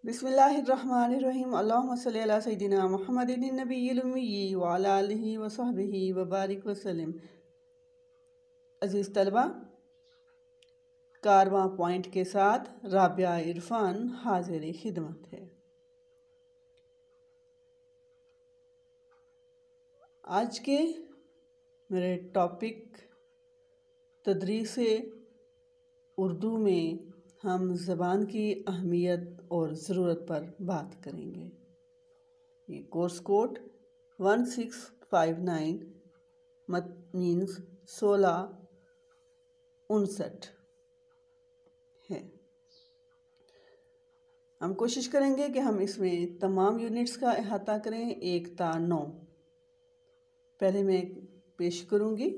बिस्मिल्लाहिर्रहमानिर्रहीम। अल्लाहुम्मा सल्ली अला सय्यिदिना मुहम्मदिन नबिय्यिल उम्मी व अला आलिहि व सहबिहि व बारिक वसल्लम। अज़ीज़ तलबा, कारवां पॉइंट के साथ राबिया इरफान हाज़िर खिदमत है। आज के मेरे टॉपिक तदरीस उर्दू में हम ज़बान की अहमियत और ज़रूरत पर बात करेंगे। ये कोर्स कोड 1659 मीन्स 1659 है। हम कोशिश करेंगे कि हम इसमें तमाम यूनिट्स का अहाता करें 1 ता 9। पहले मैं पेश करूँगी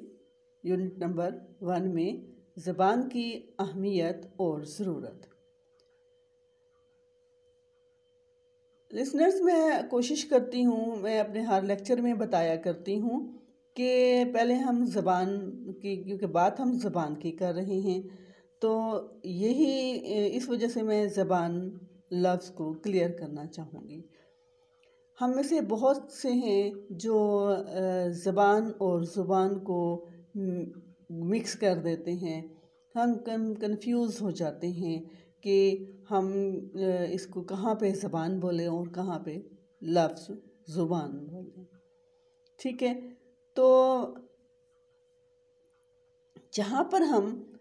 यूनिट नंबर 1 में ज़बान की अहमियत और ज़रूरत। लिसनर्स, मैं कोशिश करती हूँ, मैं अपने हर लेक्चर में बताया करती हूँ कि पहले हम ज़बान की, क्योंकि बात हम ज़बान की कर रहे हैं, तो यही इस वजह से मैं ज़बान लफ्ज़ को क्लियर करना चाहूँगी। हम में से बहुत से हैं जो ज़बान और ज़ुबान को मिक्स कर देते हैं। हम कंफ्यूज हो जाते हैं कि हम इसको कहाँ पे ज़बान बोलें और कहाँ पे लफ्ज़ ज़ुबान बोलें। ठीक है, तो जहाँ पर हम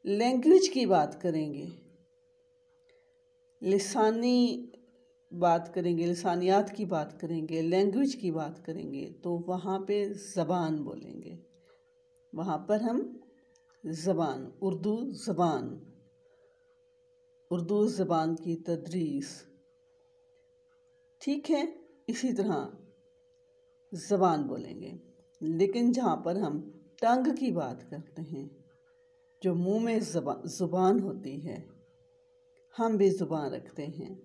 लैंग्वेज की बात करेंगे, लिसानी बात करेंगे, लिसानियात की बात करेंगे, लैंग्वेज की बात करेंगे, तो वहाँ पे ज़बान बोलेंगे। वहाँ पर हम ज़बान, उर्दू ज़बान की तदरीस, ठीक है, इसी तरह ज़बान बोलेंगे। लेकिन जहाँ पर हम टंग की बात करते हैं, जो मुंह में ज़ुबान होती है, हम भी ज़ुबान रखते हैं,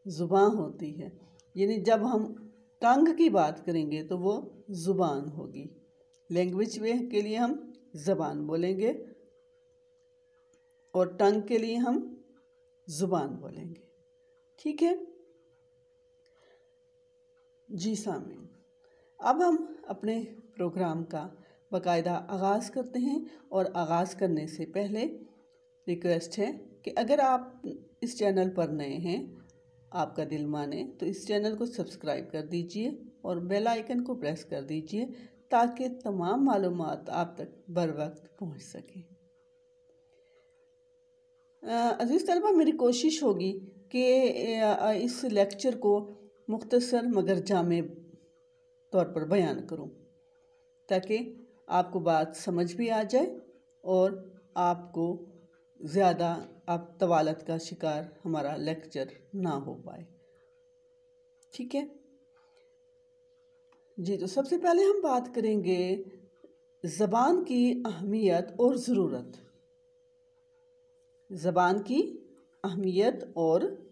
ज़ुबान होती है, यानी जब हम टंग की बात करेंगे तो वो ज़ुबान होगी। लैंग्वेज में के लिए हम ज़बान बोलेंगे और टंग के लिए हम ज़ुबान बोलेंगे। ठीक है जी सामीन, अब हम अपने प्रोग्राम का बाकायदा आगाज़ करते हैं। और आगाज़ करने से पहले रिक्वेस्ट है कि अगर आप इस चैनल पर नए हैं, आपका दिल माने तो इस चैनल को सब्सक्राइब कर दीजिए और बेल आइकन को प्रेस कर दीजिए ताकि तमाम मालूमात आप तक बर वक्त पहुँच सकें। अज़ीज़ तलबा, मेरी कोशिश होगी कि इस लेक्चर को मुख्तसर मगर जामे तौर पर बयान करूं, ताकि आपको बात समझ भी आ जाए और आपको ज़्यादा आप तवालत का शिकार हमारा लेक्चर ना हो पाए। ठीक है जी, तो सबसे पहले हम बात करेंगे ज़बान की अहमियत और ज़रूरत। ज़बान की अहमियत और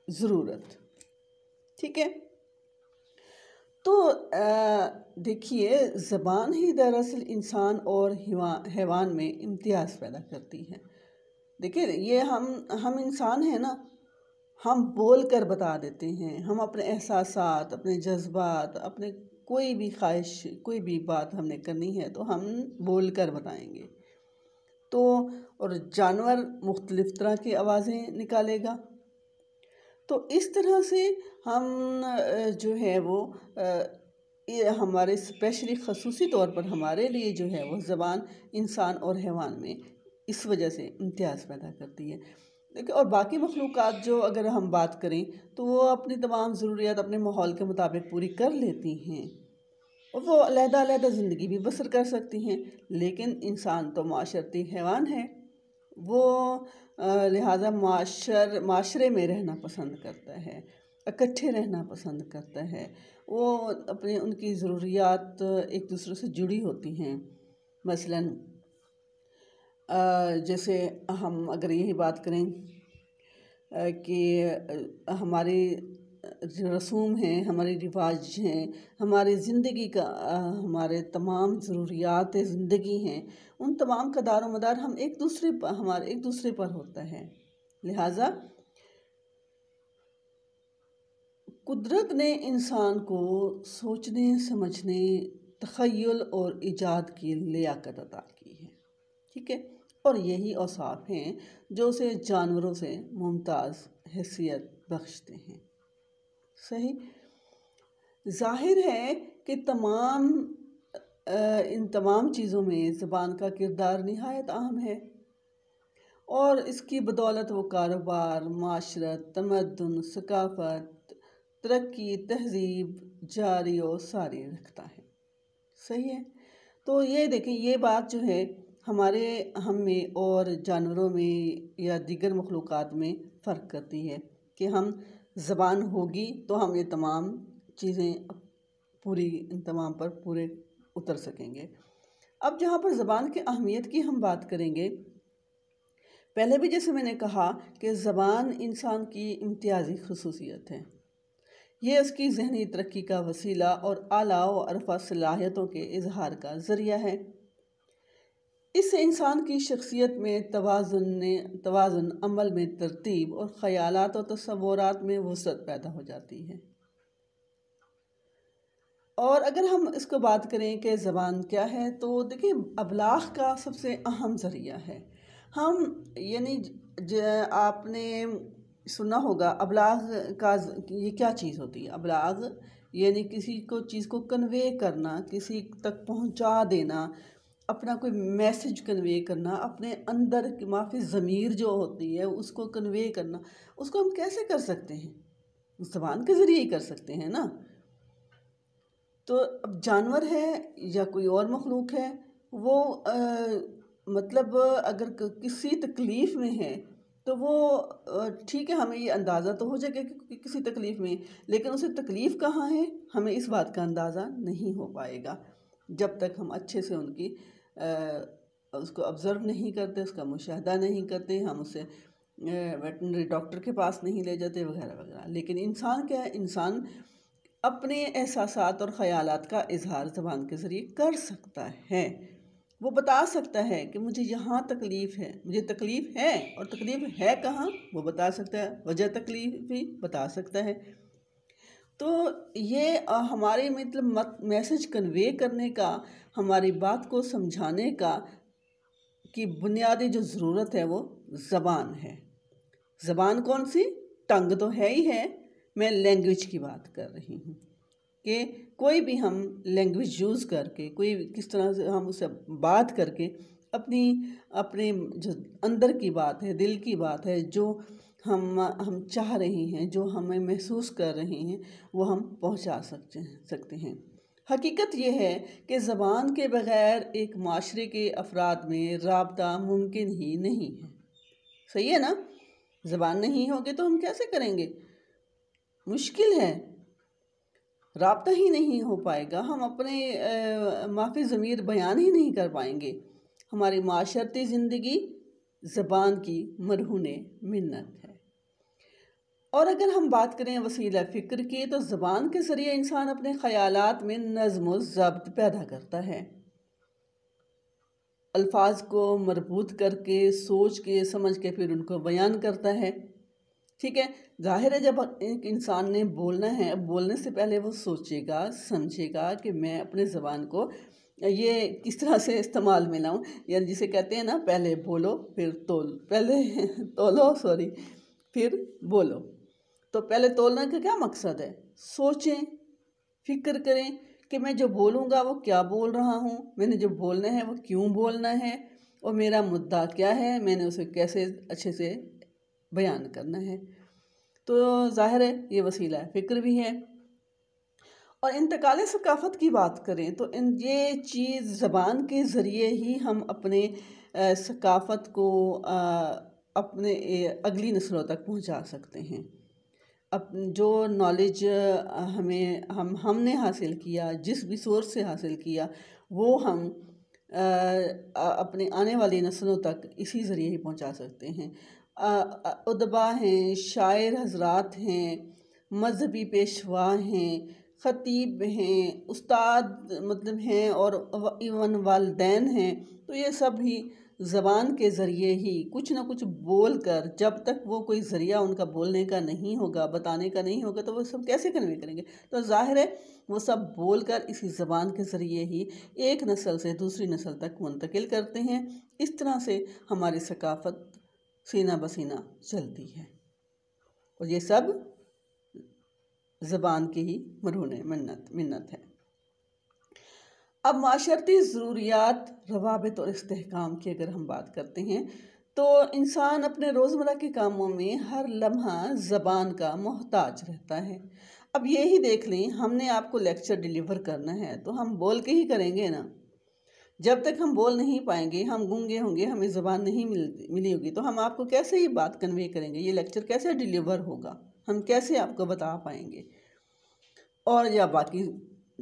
ज़रूरत, ठीक है। तो देखिए, ज़बान ही दरअसल इंसान और हैवान में इम्तियाज़ पैदा करती है। देखिए, ये हम इंसान हैं ना, हम बोल कर बता देते हैं। हम अपने एहसासात, अपने जज्बात, अपने कोई भी ख्वाहिश, कोई भी बात हमने करनी है तो हम बोल कर बताएंगे। तो और जानवर मुख्तलिफ़ तरह की आवाज़ें निकालेगा। तो इस तरह से हम जो है वो ये हमारे स्पेशली ख़ुसूसी तौर पर हमारे लिए जो है वो ज़बान इंसान और हैवान में इस वजह से इम्तियाज़ पैदा करती है। देखिए, और बाकी मखलूक़ात जो अगर हम बात करें तो वो अपनी तमाम ज़रूरियात अपने माहौल के मुताबिक पूरी कर लेती हैं और वो अलहदा ज़िंदगी भी बसर कर सकती हैं। लेकिन इंसान तो माशरती हैवान है, वो लिहाजा माशरे में रहना पसंद करता है, इकट्ठे रहना पसंद करता है। वो अपने उनकी ज़रूरियात एक दूसरे से जुड़ी होती हैं। मसलन जैसे हम अगर यही बात करें कि हमारी रसूम हैं, हमारे रिवाज हैं, हमारी ज़िंदगी का हमारे तमाम ज़रूरियात ज़िंदगी हैं, उन तमाम का दारो मदार हमारे एक दूसरे पर होता है। लिहाजा कुदरत ने इंसान को सोचने, समझने, तख़य्युल और ईजाद की लियाकत अता की है, ठीक है। और यही औसाफ हैं जो उसे जानवरों से मुमताज़ हैसियत बख्शते हैं। सही। ज़ाहिर है कि इन तमाम चीज़ों में ज़बान का किरदार निहायत अहम है और इसकी बदौलत वो कारोबार, माशरत, तमद्दुन, सकाफ़त, तरक्की, तहज़ीब जारी और सारी रखता है। सही है। तो ये देखें, ये बात जो है हम में और जानवरों में या दीगर मखलूक़ात में फ़र्क करती है कि हम ज़बान होगी तो हम ये तमाम चीज़ें इन तमाम पर पूरे उतर सकेंगे। अब जहाँ पर ज़बान की अहमियत की हम बात करेंगे, पहले भी जैसे मैंने कहा कि ज़बान इंसान की इम्तियाज़ी ख़ुसूसियत है। ये उसकी ज़हनी तरक्की का वसीला और आला व अरफा सलाहियतों के इजहार का ज़रिया है। इससे इंसान की शख्सियत में तवाज़ुन, अमल में तरतीब और ख़यालात और तसव्वुरात में वुसअत पैदा हो जाती है। और अगर हम इसको बात करें कि ज़बान क्या है, तो देखिए अबलाग़ का सबसे अहम ज़रिया है। हम यानी आपने सुना होगा अबलाग़ का ये क्या चीज़ होती है। अबलाग़ यानी किसी को चीज़ को कन्वे करना, किसी तक पहुंचा देना, अपना कोई मैसेज कन्वे करना, अपने अंदर की माफ़ी ज़मीर जो होती है उसको कन्वे करना। उसको हम कैसे कर सकते हैं? ज़बान के ज़रिए ही कर सकते हैं ना। तो अब जानवर है या कोई और मखलूक है, वो मतलब अगर किसी तकलीफ़ में है तो वो ठीक है, हमें ये अंदाज़ा तो हो जाएगा कि किसी तकलीफ़ में, लेकिन उसे तकलीफ़ कहाँ है हमें इस बात का अंदाज़ा नहीं हो पाएगा जब तक हम अच्छे से उसको ऑब्ज़र्व नहीं करते, उसका मुशाहदा नहीं करते, हम उसे वेटनरी डॉक्टर के पास नहीं ले जाते वगैरह वगैरह। लेकिन इंसान क्या है, इंसान अपने एहसासात और ख़यालात का इजहार ज़बान के ज़रिए कर सकता है। वो बता सकता है कि मुझे यहाँ तकलीफ़ है, मुझे तकलीफ़ है, और तकलीफ़ है कहाँ वो बता सकता है, वजह तकलीफ़ भी बता सकता है। तो ये हमारे मतलब मैसेज कन्वे करने का, हमारी बात को समझाने का की बुनियादी जो ज़रूरत है वो ज़बान है। ज़बान कौन सी? टंग तो है ही है। मैं लैंग्वेज की बात कर रही हूँ कि कोई भी हम लैंग्वेज यूज़ करके, कोई किस तरह से हम उससे बात करके अपने जो अंदर की बात है, दिल की बात है, जो हम चाह रहे हैं, जो हमें महसूस कर रहे हैं, वो हम पहुंचा सकते हैं। हकीकत ये है कि ज़बान के बग़ैर एक माशरे के अफराद में राब्ता मुमकिन ही नहीं है। सही है ना। ज़बान नहीं होगी तो हम कैसे करेंगे? मुश्किल है, राब्ता ही नहीं हो पाएगा, हम अपने माफ़ी ज़मीर बयान ही नहीं कर पाएंगे। हमारी माशरती ज़िंदगी ज़बान की मरहूने मिन्नत है। और अगर हम बात करें वसीला फ़िक्र की, तो ज़बान के ज़रिए इंसान अपने ख़यालात में नज़्म व ज़ब्त पैदा करता है। अल्फाज को मरबूत करके, सोच के, समझ के फिर उनको बयान करता है। ठीक है। ज़ाहिर है, जब एक इंसान ने बोलना है, बोलने से पहले वो सोचेगा, समझेगा कि मैं अपने ज़बान को ये किस तरह से इस्तेमाल में लाऊं। यानी जिसे कहते हैं ना, पहले बोलो फिर पहले तोलो फिर बोलो। तो पहले तोलने का क्या मकसद है? सोचें, फिक्र करें कि मैं जो बोलूँगा वो क्या बोल रहा हूँ, मैंने जो बोलना है वो क्यों बोलना है, और मेरा मुद्दा क्या है, मैंने उसे कैसे अच्छे से बयान करना है। तो ज़ाहिर है ये वसीला फ़िक्र भी है। और इंतकाल सकाफ़त की बात करें तो ये चीज़ ज़बान के ज़रिए ही हम अपने सकाफ़त को अपने अगली नस्लों तक पहुंचा सकते हैं। अब जो नॉलेज हमने हासिल किया, जिस भी सोर्स से हासिल किया, वो हम अपने आने वाली नस्लों तक इसी ज़रिए ही पहुंचा सकते हैं। उदबा हैं, शायर हज़रात हैं, मजहबी पेशवा हैं, ख़तीब हैं, उस्ताद मतलब हैं, और इवन वालिदैन हैं। तो ये सब भी ज़बान के ज़रिए ही कुछ ना कुछ बोल कर, जब तक वो कोई ज़रिया उनका बोलने का नहीं होगा, बताने का नहीं होगा, तो वो सब कैसे कन्वे करेंगे। तो ज़ाहिर है वो सब बोल कर इसी ज़बान के ज़रिए ही एक नस्ल से दूसरी नस्ल तक मुंतकिल करते हैं। इस तरह से हमारी सकाफ़त सीना बसीना चलती है और ये सब ज़बान की ही मरहून मिन्नत है। अब माशरती ज़रूरियात, रवाबित और इस्तेहकाम की अगर हम बात करते हैं तो इंसान अपने रोज़मर्रा के कामों में हर लम्हा ज़बान का मोहताज रहता है। अब ये ही देख लें, हमने आपको लेक्चर डिलीवर करना है तो हम बोल के ही करेंगे ना। जब तक हम बोल नहीं पाएंगे, हम गूंगे होंगे, हमें ज़बान नहीं मिली होगी, तो हम आपको कैसे ये बात कन्वे करेंगे, ये लेक्चर कैसे डिलीवर होगा, हम कैसे आपको बता पाएंगे। और या बाकी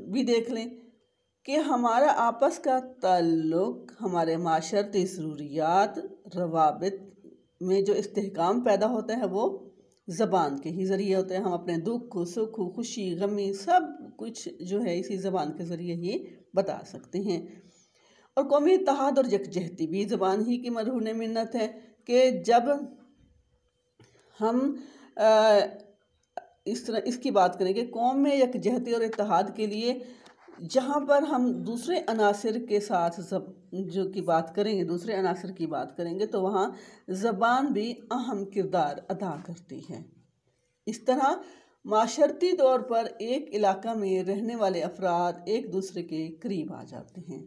भी देख लें कि हमारा आपस का ताल्लुक़ हमारे माशरती ज़रूरियात, रवाबित में जो इस्तेहकाम पैदा होता है वो ज़बान के ही ज़रिए होता है। हम अपने दुख, सुख, खुशी, गमी सब कुछ जो है इसी ज़बान के ज़रिए ही बता सकते हैं। और कौमी इत्तेहाद और यकजहती भी ज़बान ही की मरहून मिन्नत है कि जब हम इस तरह इसकी बात करें कि कौम में यकजहती और इत्तेहाद के लिए जहाँ पर हम दूसरे अनासर के साथ जो की बात करेंगे, दूसरे अनासर की बात करेंगे, तो वहाँ ज़बान भी अहम किरदार अदा करती है। इस तरह माशरती तौर पर एक इलाका में रहने वाले अफराद एक दूसरे के करीब आ जाते हैं।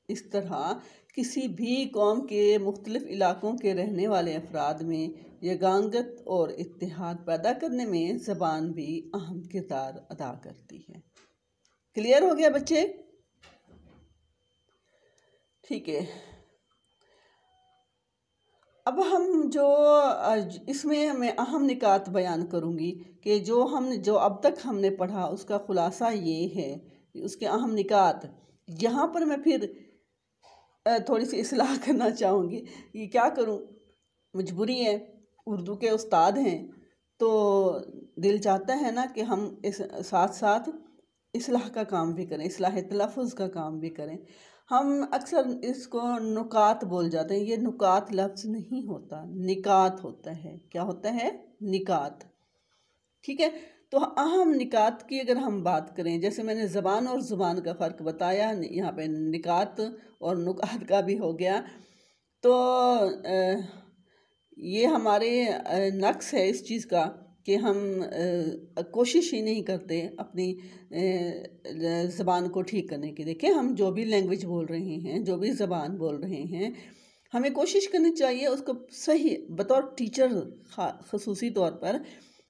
इस तरह किसी भी कौम के मुख्तलिफ इलाकों के रहने वाले अफराद में यगांगत और इत्तेहाद पैदा करने में ज़बान भी अहम किरदार अदा करती है। क्लियर हो गया बच्चे? ठीक है। अब हम इसमें मैं अहम निकात बयान करूँगी कि जो अब तक हमने पढ़ा उसका ख़ुलासा ये है, उसके अहम निकात। यहाँ पर मैं फिर थोड़ी सी इस्लाह करना चाहूँगी कि क्या करूँ, मजबूरी है, उर्दू के उस्ताद हैं तो दिल चाहता है ना कि हम इस साथ साथ इस्लाह का काम भी करें, इस्लाह तलफ़ुज़ का काम भी करें। हम अक्सर इसको नुकात बोल जाते हैं, ये नुकात लफ्ज़ नहीं होता, निकात होता है। क्या होता है? निकात। ठीक है। तो अहम निकात की अगर हम बात करें, जैसे मैंने ज़बान और ज़ुबान का फ़र्क बताया, यहाँ पे निकात और नुकात का भी हो गया। तो ये हमारे नक्स है इस चीज़ का कि हम कोशिश ही नहीं करते अपनी ज़बान को ठीक करने की। देखिए, हम जो भी लैंग्वेज बोल रहे हैं, जो भी ज़बान बोल रहे हैं, हमें कोशिश करनी चाहिए उसको सही बतौर टीचर, ख़ुसूसी तौर पर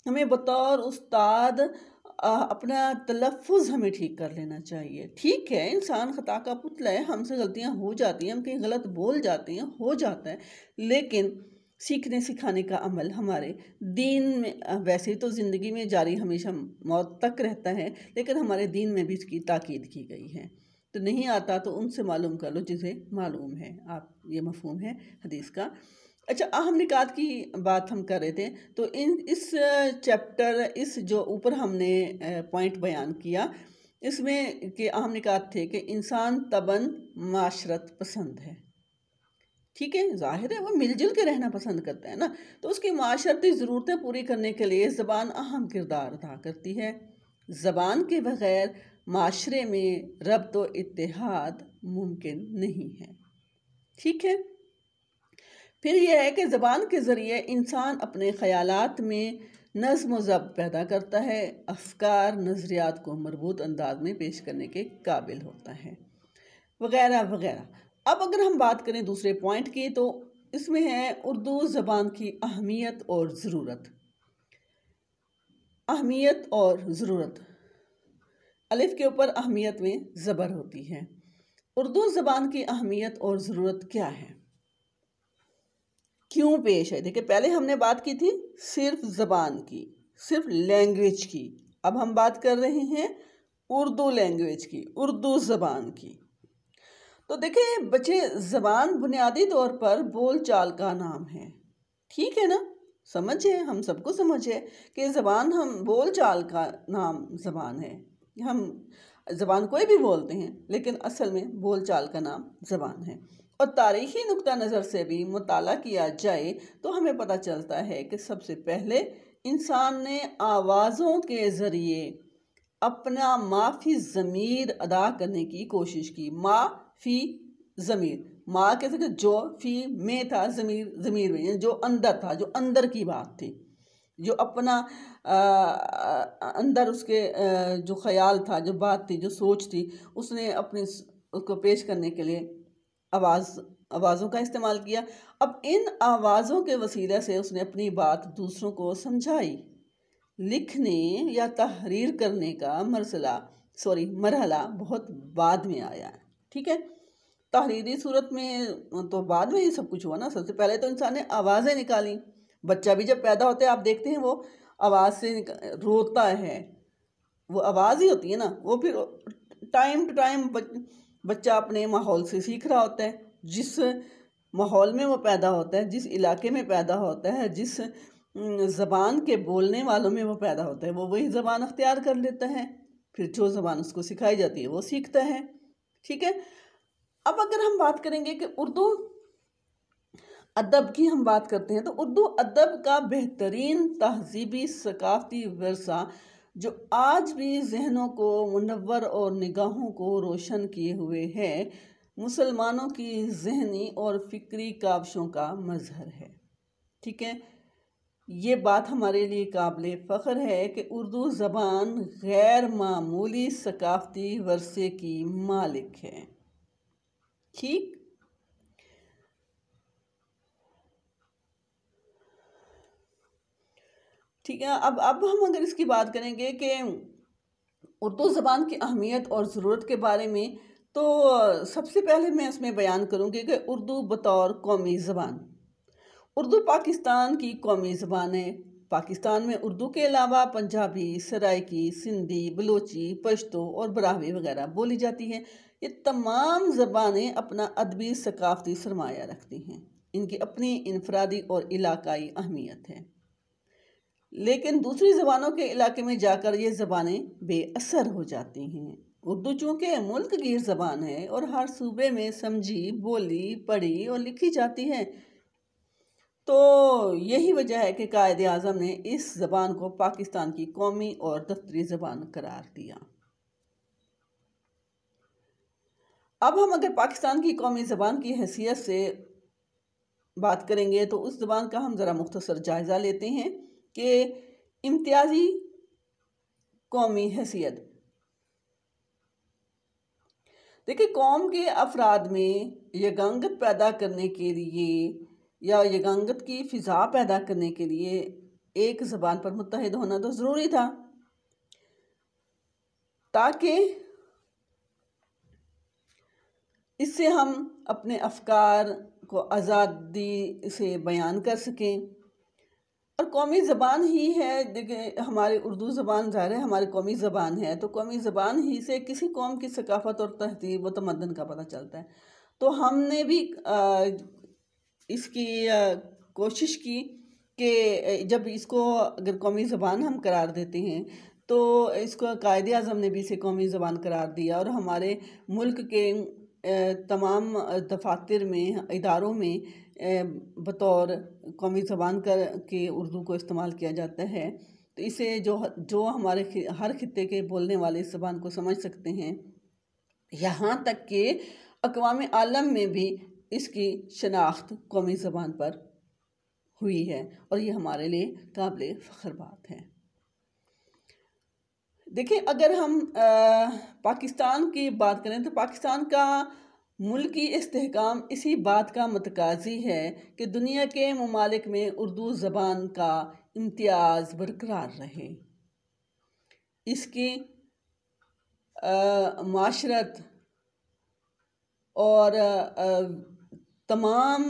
हमें बतौर उस्ताद अपना तलफ़ुज़ हमें ठीक कर लेना चाहिए। ठीक है, इंसान ख़ता का पुतला है, हमसे गलतियाँ हो जाती हैं, हम कहीं गलत बोल जाते हैं, हो जाता है, लेकिन सीखने सिखाने का अमल हमारे दीन में वैसे तो ज़िंदगी में जारी हमेशा मौत तक रहता है, लेकिन हमारे दीन में भी इसकी ताकीद की गई है। तो नहीं आता तो उनसे मालूम कर लो जिसे मालूम है। आप ये मफ़हूम है हदीस का। अच्छा, अहम निकात की बात हम कर रहे थे, तो इस चैप्टर, इस जो ऊपर हमने पॉइंट बयान किया, इसमें के अहम निकात थे कि इंसान तबन माशरत पसंद है। ठीक है, ज़ाहिर है वो मिलजुल के रहना पसंद करता है ना, तो उसकी माशरती ज़रूरतें पूरी करने के लिए ज़बान अहम किरदार अदा करती है। ज़बान के बग़ैर माशरे में रब्त व इत्तेहाद मुमकिन नहीं है। ठीक है। फिर यह है कि ज़बान के ज़रिए इंसान अपने ख़यालात में नज़्म व ज़ब्त पैदा करता है, अफ़कार नज़रियात को मरबूत अंदाज में पेश करने के काबिल होता है, वग़ैरह वग़ैरह। अब अगर हम बात करें दूसरे पॉइंट की, तो इसमें है उर्दू ज़बान की अहमियत और ज़रूरत। अहमियत और ज़रूरत, अलिफ के ऊपर अहमियत में ज़बर होती है। उर्दू ज़बान की अहमियत और ज़रूरत क्या है, क्यों पेश है? देखिए, पहले हमने बात की थी सिर्फ ज़बान की, सिर्फ लैंग्वेज की। अब हम बात कर रहे हैं उर्दू लैंग्वेज की, उर्दू ज़बान की। तो देखिए बच्चे, ज़बान बुनियादी तौर पर बोल चाल का नाम है। ठीक है ना, समझे, हम सबको समझे कि ज़बान, हम बोल चाल का नाम ज़बान है। हम ज़बान कोई भी बोलते हैं, लेकिन असल में बोल चाल का नाम ज़बान है। और तारीख़ी नुक्ता नज़र से भी मुताला किया जाए तो हमें पता चलता है कि सबसे पहले इंसान ने आवाज़ों के ज़रिए अपना माफ़ी ज़मीर अदा करने की कोशिश की। माफ़ी ज़मीर, माँ कैसे कि जो, फ़ी में था, ज़मीर ज़मीर में, जो अंदर था, जो अंदर की बात थी, जो अपना अंदर उसके जो ख्याल था, जो बात थी, जो सोच थी, उसने अपने उसको पेश करने के लिए आवाज़ों का इस्तेमाल किया। अब इन आवाज़ों के वसीले से उसने अपनी बात दूसरों को समझाई। लिखने या तहरीर करने का मरहला बहुत बाद में आया, ठीक है। तहरीरी सूरत में तो बाद में ये सब कुछ हुआ ना। सबसे पहले तो इंसान ने आवाज़ें निकाली। बच्चा भी जब पैदा होता है, आप देखते हैं वो आवाज़ से रोता है, वो आवाज़ ही होती है ना। वो फिर टाइम टू टाइम बच्चा अपने माहौल से सीख रहा होता है। जिस माहौल में वो पैदा होता है, जिस इलाके में पैदा होता है, जिस ज़बान के बोलने वालों में वो पैदा होता है, वो वही ज़बान अख्तियार कर लेता है। फिर जो ज़बान उसको सिखाई जाती है वो सीखता है, ठीक है। अब अगर हम बात करेंगे कि उर्दू अदब की हम बात करते हैं, तो उर्दू अदब का बेहतरीन तहजीबी सकाफ़ती वर्सा जो आज भी जहनों को मुनव्वर और निगाहों को रोशन किए हुए है, मुसलमानों की जहनी और फ़िक्री काविशों का मज़हर है, ठीक है। ये बात हमारे लिए काबिल फ़ख्र है कि उर्दू ज़बान गैर मामूली सकाफ़ती वर्से की मालिक है, ठीक। ठीक है। अब हम अगर इसकी बात करेंगे कि उर्दू ज़बान की अहमियत और ज़रूरत के बारे में, तो सबसे पहले मैं इसमें बयान करूँगी कि उर्दू बतौर कौमी ज़बान, उर्दू पाकिस्तान की कौमी ज़बान है। पाकिस्तान में उर्दू के अलावा पंजाबी, सराइकी, सिंधी, बलोची, पश्तो और ब्राह्वी वगैरह बोली जाती हैं। ये तमाम ज़बानें अपना अदबी सकाफ़ती सरमाया रखती हैं। इनकी अपनी इनफरादी और इलाकाई अहमियत है, लेकिन दूसरी ज़बानों के इलाके में जाकर ये ज़बानें बेअसर हो जाती हैं। उर्दू चूँकि मुल्क गिर ज़बान है और हर सूबे में समझी, बोली, पढ़ी और लिखी जाती है, तो यही वजह है कि कायदे आज़म ने इस ज़बान को पाकिस्तान की कौमी और दफ्तरी ज़बान करार दिया। अब हम अगर पाकिस्तान की कौमी ज़बान की हैसियत से बात करेंगे, तो उस ज़बान का हम ज़रा मुख्तसर जायज़ा लेते हैं कि इम्तियाज़ी कौमी हैसियत। देखिए, कौम के अफराद में यगंगत पैदा करने के लिए या यगंगत की फ़िज़ा पैदा करने के लिए एक ज़बान पर मुत्तहिद होना तो ज़रूरी था, ताकि इससे हम अपने अफ़कार को आज़ादी से बयान कर सकें। और कौमी ज़बान ही है, देखिए हमारी उर्दू ज़बान ज़ाहिर है हमारी कौमी ज़बान है, तो कौमी ज़बान ही से किसी कौम की सकाफ़त और तहज़ीब व तमद्दुन का पता चलता है। तो हमने भी इसकी कोशिश की कि जब इसको अगर कौमी ज़बान हम करार देते हैं, तो इसको कायदे आज़म ने भी इसे कौमी ज़बान करार दिया और हमारे मुल्क के तमाम दफातर में, इदारों में बतौर कौमी ज़बान के उर्दू को इस्तेमाल किया जाता है। तो इसे जो हमारे हर खित्ते के बोलने वाले इस ज़बान को समझ सकते हैं, यहाँ तक कि अक़वाम आलम में भी इसकी शनाख्त कौमी ज़बान पर हुई है, और ये हमारे लिए काबिल फ़ख्र बात है। देखिए, अगर हम पाकिस्तान की बात करें, तो पाकिस्तान का मुल्की इस्तेहकाम इसी बात का मतकाज़ी है कि दुनिया के ममालिक में उर्दू ज़बान का इम्तियाज़ बरकरार रहे। इसकी माशरत और तमाम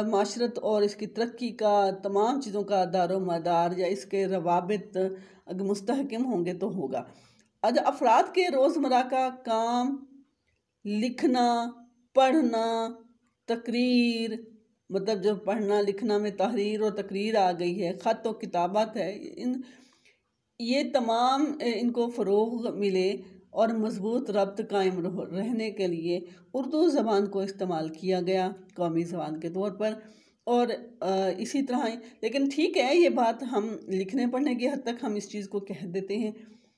माशरत और इसकी तरक्की का तमाम चीज़ों का दारो मदार या इसके रवाबित अगर मुस्तहकम होंगे तो होगा। आज अफराद के रोज़मर्रा का काम, लिखना, पढ़ना, तकरीर, मतलब जब पढ़ना लिखना में तहरीर और तकरीर आ गई है, ख़त और किताबत है, ये तमाम इनको फ़रोग़ मिले और मजबूत रब्त कायम रहने के लिए उर्दू ज़बान को इस्तेमाल किया गया कौमी ज़बान के तौर पर। और इसी तरह लेकिन ठीक है, ये बात हम लिखने पढ़ने की हद तक हम इस चीज़ को कह देते हैं।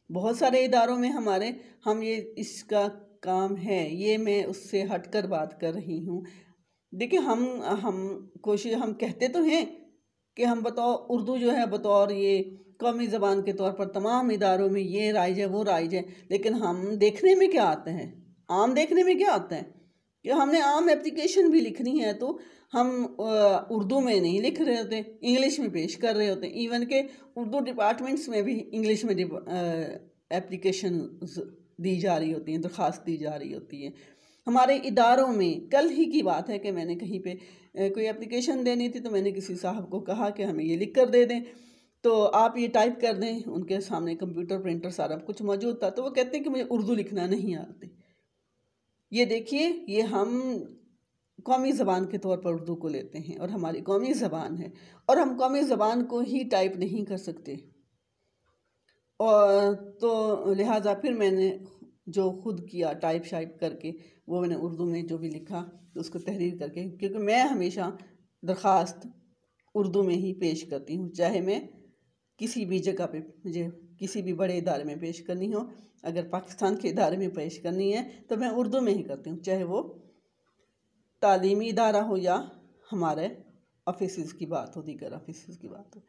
बहुत सारे इदारों में हमारे हम ये इसका काम है, ये मैं उससे हटकर बात कर रही हूँ। देखिए हम कोशिश हम कहते तो हैं कि हम बतौर उर्दू जो है बतौर ये कौमी ज़बान के तौर पर तमाम इदारों में ये राइज है वो राइज है, लेकिन हम देखने में क्या आता है, आम देखने में क्या आता है कि हमने आम एप्लीकेशन भी लिखनी है तो हम उर्दू में नहीं लिख रहे होते, इंग्लिश में पेश कर रहे होते। इवन के उर्दू डिपार्टमेंट्स में भी इंग्लिश में एप्लीकेशन दी जा रही होती हैं, दरख्वास्त दी जा रही होती है। हमारे इदारों में कल ही की बात है कि मैंने कहीं पे कोई एप्लीकेशन देनी थी तो मैंने किसी साहब को कहा कि हमें ये लिख कर दे दें, तो आप ये टाइप कर दें। उनके सामने कंप्यूटर प्रिंटर सारा कुछ मौजूद था, तो वो कहते हैं कि मुझे उर्दू लिखना नहीं आती। ये देखिए, ये हम कौमी ज़बान के तौर पर उर्दू को लेते हैं और हमारी कौमी ज़बान है और हम कौमी ज़बान को ही टाइप नहीं कर सकते। और तो लिहाजा फिर मैंने जो खुद किया टाइप शाइप करके, वो मैंने उर्दू में जो भी लिखा तो उसको तहरीर करके, क्योंकि मैं हमेशा दरख्वास्त उर्दू में ही पेश करती हूँ, चाहे मैं किसी भी जगह पे मुझे किसी भी बड़े इदारे में पेश करनी हो। अगर पाकिस्तान के इदारे में पेश करनी है तो मैं उर्दू में ही करती हूँ, चाहे वो तालीमी इदारा हो या हमारे ऑफिस की बात हो, दीगर ऑफिस की बात हो।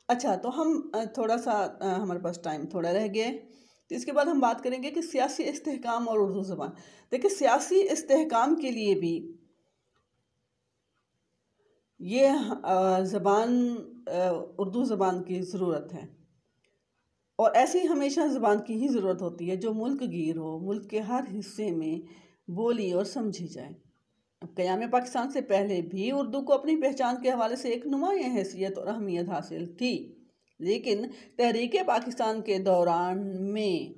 अच्छा, तो हम थोड़ा सा हमारे पास टाइम थोड़ा रह गया है, तो इसके बाद हम बात करेंगे कि सियासी इस्तेहकाम और उर्दू ज़बान। देखिए, सियासी इस्तेहकाम के लिए भी ये ज़बान उर्दू ज़बान की ज़रूरत है और ऐसी हमेशा ज़बान की ही ज़रूरत होती है जो मुल्क गिर हो, मुल्क के हर हिस्से में बोली और समझी जाए। अब क़याम पाकिस्तान से पहले भी उर्दू को अपनी पहचान के हवाले से एक नुमायाँ हैसियत और अहमियत हासिल थी, लेकिन तहरीक पाकिस्तान के दौरान में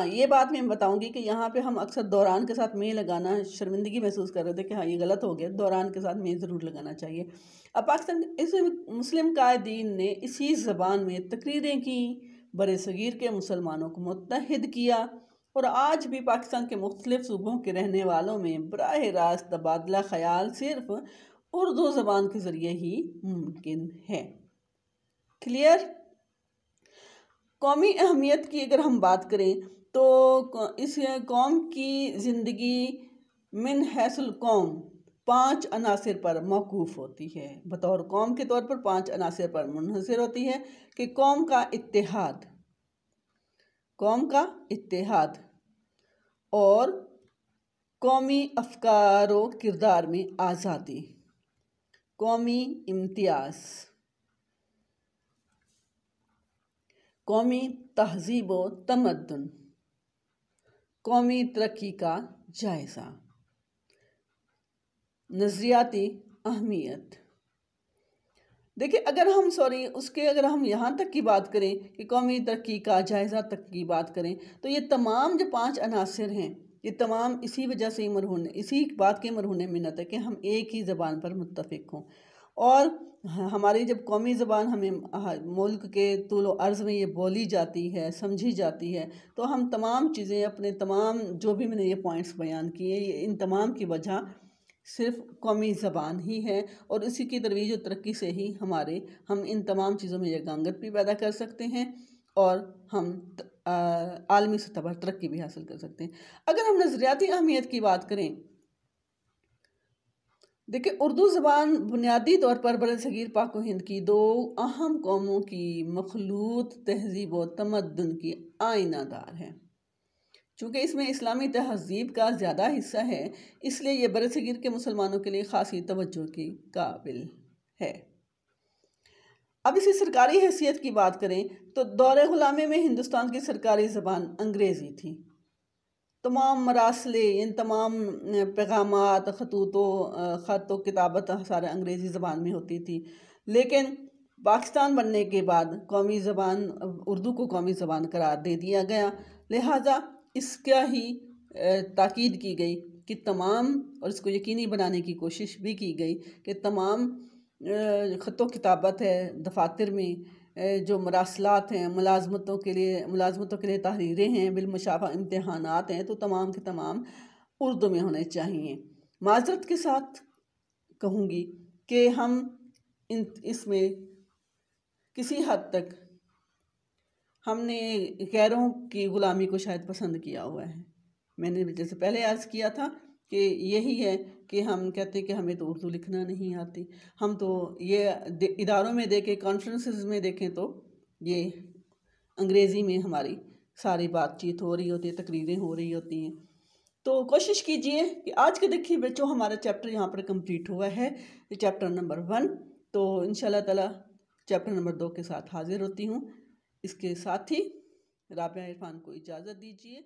ये बात मैं बताऊंगी कि यहाँ पे हम अक्सर दौरान के साथ में लगाना शर्मिंदगी महसूस कर रहे थे कि हाँ ये गलत हो गया, दौरान के साथ में ज़रूर लगाना चाहिए। अब पाकिस्तान इस मुस्लिम कायदीन ने इसी ज़बान में तकरीरें की, बर सगीर के मुसलमानों को मुत्तहिद किया और आज भी पाकिस्तान के मुख्तलिफ सूबों के रहने वालों में बराह रास्त तबादला ख्याल सिर्फ उर्दू ज़बान के ज़रिए ही मुमकिन है। क्लियर? कौमी अहमियत की अगर हम बात करें तो इस कौम की ज़िंदगी मिन हैसुल कौम 5 अनासिर पर मौकूफ़ होती है। बतौर कौम के तौर पर 5 अनासिर पर मुनहसर होती है कि कौम का इत्तेहाद और कौमी अफकार व किरदार में आज़ादी, कौमी इम्तियाज़, कौमी तहज़ीब व तमद्दुन, कौमी तरक्की का जायज़ा, नज़रियाती अहमियत। देखिए, अगर हम यहाँ तक की बात करें कि कौमी तरक्की का जायज़ा तक की बात करें तो ये तमाम जो 5 अनासिर हैं, ये तमाम इसी वजह से इसी बात के मरहून मिन्नत है कि हम एक ही ज़बान पर मुत्तफ़िक हों। और हमारी जब कौमी ज़बान हमें मुल्क के तूल अर्ज़ में ये बोली जाती है, समझी जाती है, तो हम तमाम चीज़ें अपने तमाम जो भी मैंने ये पॉइंट्स बयान किए, इन तमाम की वजह सिर्फ कौमी ज़बान ही है और इसी की तरवीज और तरक्की से ही हम इन तमाम चीज़ों में यगांगत भी पैदा कर सकते हैं और हम आलमी सतह पर तरक्की भी हासिल कर सकते हैं। अगर हम नज़रियाती अहमियत की बात करें, देखिए, उर्दू ज़बान बुनियादी तौर पर बरसगीर पाक व हिंद की 2 अहम कौमों की मखलूत तहज़ीब व तमद्दुन की आइनादार है। चूँकि इसमें इस्लामी तहज़ीब का ज़्यादा हिस्सा है, इसलिए ये बरसगीर के मुसलमानों के लिए ख़ासी तवज्जो की काबिल है। अब इसी सरकारी हैसियत की बात करें तो दौरे ग़ुलामी में हिंदुस्तान की सरकारी ज़बान अंग्रेज़ी थी। तमाम मरासले, इन तमाम पैगामात, ख़त व किताबत सारे अंग्रेज़ी ज़बान में होती थी। लेकिन पाकिस्तान बनने के बाद कौमी ज़बान उर्दू को कौमी ज़बान करार दे दिया गया, लिहाजा इसका ही ताकीद की गई कि और इसको यकीनी बनाने की कोशिश भी की गई कि तमाम ख़त व किताबत है, दफातर में जो मरासलात हैं, मुलाजमतों के लिए तहरीरें हैं, बिलमुशाफा इम्तहानात हैं, तो तमाम के तमाम उर्दू में होने चाहिए। माजरत के साथ कहूँगी कि हम इसमें किसी हद तक हमने गैरों की ग़ुलामी को शायद पसंद किया हुआ है। मैंने जैसे पहले अर्ज़ किया था कि यही है कि हम कहते हैं कि हमें तो उर्दू लिखना नहीं आती। हम तो ये इदारों में देखें, कॉन्फ्रेंसेस में देखें तो ये अंग्रेज़ी में हमारी सारी बातचीत हो रही होती है, तकरीरें हो रही होती हैं। तो कोशिश कीजिए कि आज के देखिए बच्चों, हमारा चैप्टर यहाँ पर कंप्लीट हुआ है, चैप्टर नंबर 1। तो इंशाल्लाह ताला चैप्टर नंबर 2 के साथ हाजिर होती हूँ। इसके साथ ही राबिया इरफान को इजाज़त दीजिए।